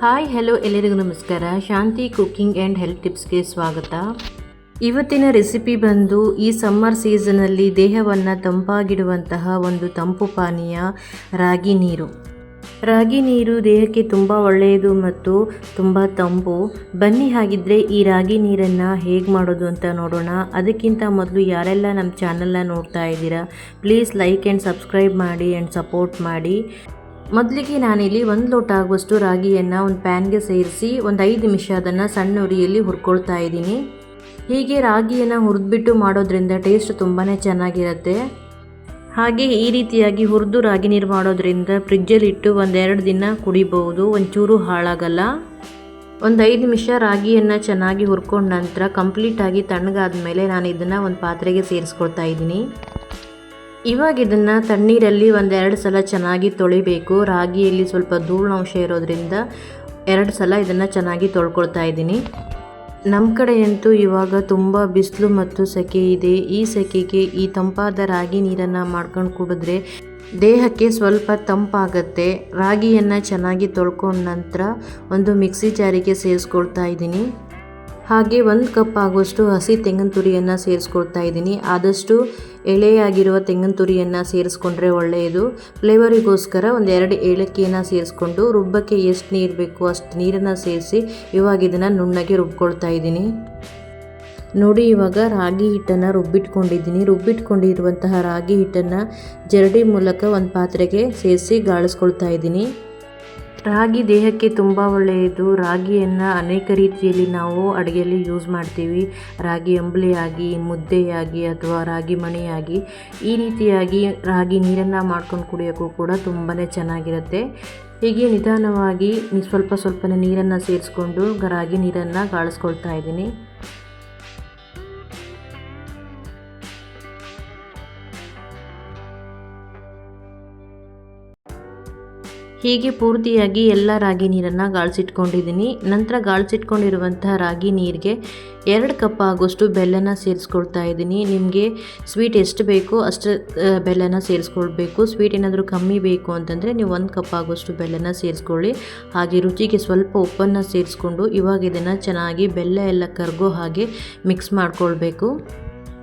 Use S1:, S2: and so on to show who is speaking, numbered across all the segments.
S1: Hi hello ಎಲ್ಲರಿಗೂ ನಮಸ್ಕಾರ. ಶಾಂತಿ cooking and health ಟಿಪ್ಸ್ಗೆ ಸ್ವಾಗತ. ಇವತ್ತಿನ ರೆಸಿಪಿ ಬಂದು ಈ ಸಮ್ಮರ್ ಸೀಸನಲ್ಲಿ ದೇಹವನ್ನು ತಂಪಾಗಿಡುವಂತಹ ಒಂದು ತಂಪು ಪಾನೀಯ ರಾಗಿ ನೀರು. ರಾಗಿ ನೀರು ದೇಹಕ್ಕೆ ತುಂಬ ಒಳ್ಳೆಯದು ಮತ್ತು ತುಂಬ ತಂಪು. ಬನ್ನಿ ಹಾಗಿದ್ದರೆ ಈ ರಾಗಿ ನೀರನ್ನು ಹೇಗೆ ಮಾಡೋದು ಅಂತ ನೋಡೋಣ. ಅದಕ್ಕಿಂತ ಮೊದಲು ಯಾರೆಲ್ಲ ನಮ್ಮ ಚಾನಲ್ನ ನೋಡ್ತಾ ಇದ್ದೀರಾ ಪ್ಲೀಸ್ ಲೈಕ್ ಆ್ಯಂಡ್ ಸಬ್ಸ್ಕ್ರೈಬ್ ಮಾಡಿ ಆ್ಯಂಡ್ ಸಪೋರ್ಟ್ ಮಾಡಿ. ಮೊದಲಿಗೆ ನಾನಿಲ್ಲಿ 1 ಲೋಟ ಆಗುವಷ್ಟು ರಾಗಿಯನ್ನು ಒಂದು ಪ್ಯಾನ್ಗೆ ಸೇರಿಸಿ ಒಂದು 5 ನಿಮಿಷ ಅದನ್ನು ಸಣ್ಣ ಉರಿಯಲ್ಲಿ ಹುರ್ಕೊಳ್ತಾ ಇದ್ದೀನಿ. ಹೀಗೆ ರಾಗಿಯನ್ನು ಹುರಿದ್ಬಿಟ್ಟು ಮಾಡೋದ್ರಿಂದ ಟೇಸ್ಟ್ ತುಂಬಾ ಚೆನ್ನಾಗಿರುತ್ತೆ. ಹಾಗೆ ಈ ರೀತಿಯಾಗಿ ಹುರಿದು ರಾಗಿ ನೀರು ಮಾಡೋದ್ರಿಂದ ಫ್ರಿಜ್ಜಲ್ಲಿಟ್ಟು 1-2 ದಿನ ಕುಡಿಬಹುದು, ಒಂಚೂರು ಹಾಳಾಗಲ್ಲ. ಒಂದು 5 ನಿಮಿಷ ರಾಗಿಯನ್ನು ಚೆನ್ನಾಗಿ ಹುರ್ಕೊಂಡ ನಂತರ ಕಂಪ್ಲೀಟಾಗಿ ತಣ್ಣಗಾದ ಮೇಲೆ ನಾನು ಇದನ್ನು ಒಂದು ಪಾತ್ರೆಗೆ ಸೇರಿಸ್ಕೊಳ್ತಾ ಇದ್ದೀನಿ. ಇವಾಗ ಇದನ್ನು ತಣ್ಣೀರಲ್ಲಿ 1-2 ಸಲ ಚೆನ್ನಾಗಿ ತೊಳಿಬೇಕು. ರಾಗಿಯಲ್ಲಿ ಸ್ವಲ್ಪ ಧೂಳಿನಂಶ ಇರೋದ್ರಿಂದ 2 ಸಲ ಇದನ್ನು ಚೆನ್ನಾಗಿ ತೊಳ್ಕೊಳ್ತಾ ಇದ್ದೀನಿ. ನಮ್ಮ ಕಡೆಯಂತೂ ಇವಾಗ ತುಂಬ ಬಿಸಿಲು ಮತ್ತು ಸೆಕೆ ಇದೆ. ಈ ಸೆಕೆಗೆ ಈ ತಂಪಾದ ರಾಗಿ ನೀರನ್ನು ಮಾಡ್ಕೊಂಡು ಕುಡಿದ್ರೆ ದೇಹಕ್ಕೆ ಸ್ವಲ್ಪ ತಂಪಾಗತ್ತೆ. ರಾಗಿಯನ್ನು ಚೆನ್ನಾಗಿ ತೊಳ್ಕೊಂಡ ನಂತರ ಒಂದು ಮಿಕ್ಸಿ ಜಾರಿಗೆ ಸೇರಿಸ್ಕೊಳ್ತಾ ಇದ್ದೀನಿ. ಹಾಗೆ 1 ಕಪ್ ಆಗುವಷ್ಟು ಹಸಿ ತೆಂಗಿನ ತುರಿಯನ್ನು ಸೇರಿಸ್ಕೊಳ್ತಾ ಇದ್ದೀನಿ. ಆದಷ್ಟು ಎಳೆಯಾಗಿರುವ ತೆಂಗಿನ ತುರಿಯನ್ನು ಸೇರಿಸ್ಕೊಂಡ್ರೆ ಒಳ್ಳೆಯದು. ಫ್ಲೇವರಿಗೋಸ್ಕರ 1-2 ಏಲಕ್ಕಿಯನ್ನು ಸೇರಿಸ್ಕೊಂಡು ರುಬ್ಬಕ್ಕೆ ಎಷ್ಟು ನೀರು ಬೇಕು ಅಷ್ಟು ನೀರನ್ನು ಸೇರಿಸಿ ಇವಾಗ ಇದನ್ನು ನುಣ್ಣಗೆ ರುಬ್ಕೊಳ್ತಾ ಇದ್ದೀನಿ. ನೋಡಿ, ಇವಾಗ ರಾಗಿ ಹಿಟ್ಟನ್ನು ರುಬ್ಬಿಟ್ಕೊಂಡಿರುವಂತಹ ರಾಗಿ ಹಿಟ್ಟನ್ನು ಜರಡಿ ಮೂಲಕ ಒಂದು ಪಾತ್ರೆಗೆ ಸೇರಿಸಿ ಗಾಳಿಸ್ಕೊಳ್ತಾ ಇದ್ದೀನಿ. ರಾಗಿ ದೇಹಕ್ಕೆ ತುಂಬ ಒಳ್ಳೆಯದು. ರಾಗಿಯನ್ನು ಅನೇಕ ರೀತಿಯಲ್ಲಿ ನಾವು ಅಡುಗೆಯಲ್ಲಿ ಯೂಸ್ ಮಾಡ್ತೀವಿ. ರಾಗಿ ಅಂಬಲಿಯಾಗಿ, ಮುದ್ದೆಯಾಗಿ ಅಥವಾ ರಾಗಿ ಮಣಿಯಾಗಿ ಈ ರೀತಿಯಾಗಿ ರಾಗಿ ನೀರನ್ನು ಮಾಡ್ಕೊಂಡು ಕುಡಿಯೋಕ್ಕೂ ಕೂಡ ತುಂಬಾ ಚೆನ್ನಾಗಿರುತ್ತೆ. ಹೀಗೆ ನಿಧಾನವಾಗಿ ಸ್ವಲ್ಪನೇ ನೀರನ್ನು ಸೇರಿಸ್ಕೊಂಡು ರಾಗಿ ನೀರನ್ನು ಗಾಳಿಸ್ಕೊಳ್ತಾ ಇದ್ದೀನಿ. ಹೀಗೆ ಪೂರ್ತಿಯಾಗಿ ಎಲ್ಲ ರಾಗಿ ನೀರನ್ನು ಗಾಳಿಸಿಟ್ಕೊಂಡಿದ್ದೀನಿ. ನಂತರ ಗಾಳಿಸಿಟ್ಕೊಂಡಿರುವಂತಹ ರಾಗಿ ನೀರಿಗೆ 2 ಕಪ್ ಆಗೋಷ್ಟು ಬೆಲ್ಲನ ಸೇರಿಸ್ಕೊಳ್ತಾ ಇದ್ದೀನಿ. ನಿಮಗೆ ಸ್ವೀಟ್ ಎಷ್ಟು ಬೇಕೋ ಅಷ್ಟು ಬೆಲ್ಲನ ಸೇರಿಸ್ಕೊಳ್ಬೇಕು. ಸ್ವೀಟ್ ಏನಾದರೂ ಕಮ್ಮಿ ಬೇಕು ಅಂತಂದರೆ ನೀವು 1 ಕಪ್ ಆಗೋಷ್ಟು ಬೆಲ್ಲನ ಸೇರಿಸ್ಕೊಳ್ಳಿ. ಹಾಗೆ ರುಚಿಗೆ ಸ್ವಲ್ಪ ಉಪ್ಪನ್ನು ಸೇರಿಸ್ಕೊಂಡು ಇವಾಗ ಇದನ್ನು ಚೆನ್ನಾಗಿ ಬೆಲ್ಲ ಎಲ್ಲ ಕರಗೋ ಹಾಗೆ ಮಿಕ್ಸ್ ಮಾಡ್ಕೊಳ್ಬೇಕು.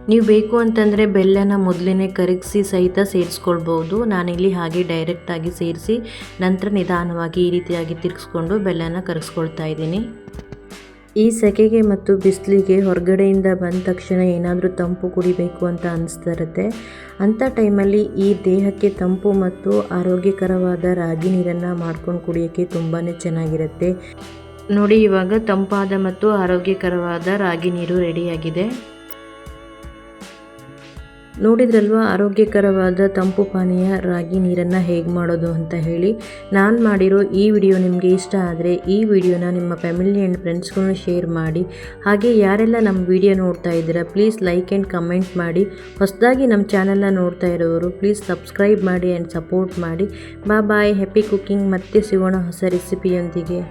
S1: ನೀವು ಬೇಕು ಅಂತಂದರೆ ಬೆಲ್ಲನ ಮೊದಲೇ ಕರಗಿಸಿ ಸಹಿತ ಸೇರಿಸ್ಕೊಳ್ಬೋದು. ನಾನಿಲ್ಲಿ ಹಾಗೆ ಡೈರೆಕ್ಟಾಗಿ ಸೇರಿಸಿ ನಂತರ ನಿಧಾನವಾಗಿ ಈ ರೀತಿಯಾಗಿ ತಿರುಗಿಸ್ಕೊಂಡು ಬೆಲ್ಲನ ಕರಗಿಸ್ಕೊಳ್ತಾ ಇದ್ದೀನಿ. ಈ ಸೆಕೆಗೆ ಮತ್ತು ಬಿಸಿಲಿಗೆ ಹೊರಗಡೆಯಿಂದ ಬಂದ ತಕ್ಷಣ ಏನಾದರೂ ತಂಪು ಕುಡಿಬೇಕು ಅಂತ ಅನಿಸ್ತಾ ಇರುತ್ತೆ. ಅಂಥ ಟೈಮಲ್ಲಿ ಈ ದೇಹಕ್ಕೆ ತಂಪು ಮತ್ತು ಆರೋಗ್ಯಕರವಾದ ರಾಗಿ ನೀರನ್ನು ಮಾಡ್ಕೊಂಡು ಕುಡಿಯೋಕ್ಕೆ ತುಂಬಾ ಚೆನ್ನಾಗಿರುತ್ತೆ. ನೋಡಿ, ಇವಾಗ ತಂಪಾದ ಮತ್ತು ಆರೋಗ್ಯಕರವಾದ ರಾಗಿ ನೀರು ರೆಡಿಯಾಗಿದೆ. ನೋಡಿದ್ರಲ್ವ ಆರೋಗ್ಯಕರವಾದ ತಂಪು ಪಾನೀಯ ರಾಗಿ ನೀರನ್ನು ಹೇಗೆ ಮಾಡೋದು ಅಂತ ಹೇಳಿ. ನಾನು ಮಾಡಿರೋ ಈ ವಿಡಿಯೋ ನಿಮಗೆ ಇಷ್ಟ ಆದರೆ ಈ ವಿಡಿಯೋನ ನಿಮ್ಮ ಫ್ಯಾಮಿಲಿ ಆ್ಯಂಡ್ ಫ್ರೆಂಡ್ಸ್ಗೂ ಶೇರ್ ಮಾಡಿ. ಹಾಗೆ ಯಾರೆಲ್ಲ ನಮ್ಮ ವಿಡಿಯೋ ನೋಡ್ತಾ ಇದ್ದೀರಾ ಪ್ಲೀಸ್ ಲೈಕ್ ಆ್ಯಂಡ್ ಕಮೆಂಟ್ ಮಾಡಿ. ಹೊಸದಾಗಿ ನಮ್ಮ ಚಾನಲ್ನ ನೋಡ್ತಾ ಇರೋರು ಪ್ಲೀಸ್ ಸಬ್ಸ್ಕ್ರೈಬ್ ಮಾಡಿ ಆ್ಯಂಡ್ ಸಪೋರ್ಟ್ ಮಾಡಿ. ಬಾಯ್. Happy cooking. ಮತ್ತೆ ಸಿಗೋಣ ಹೊಸ ರೆಸಿಪಿಯೊಂದಿಗೆ.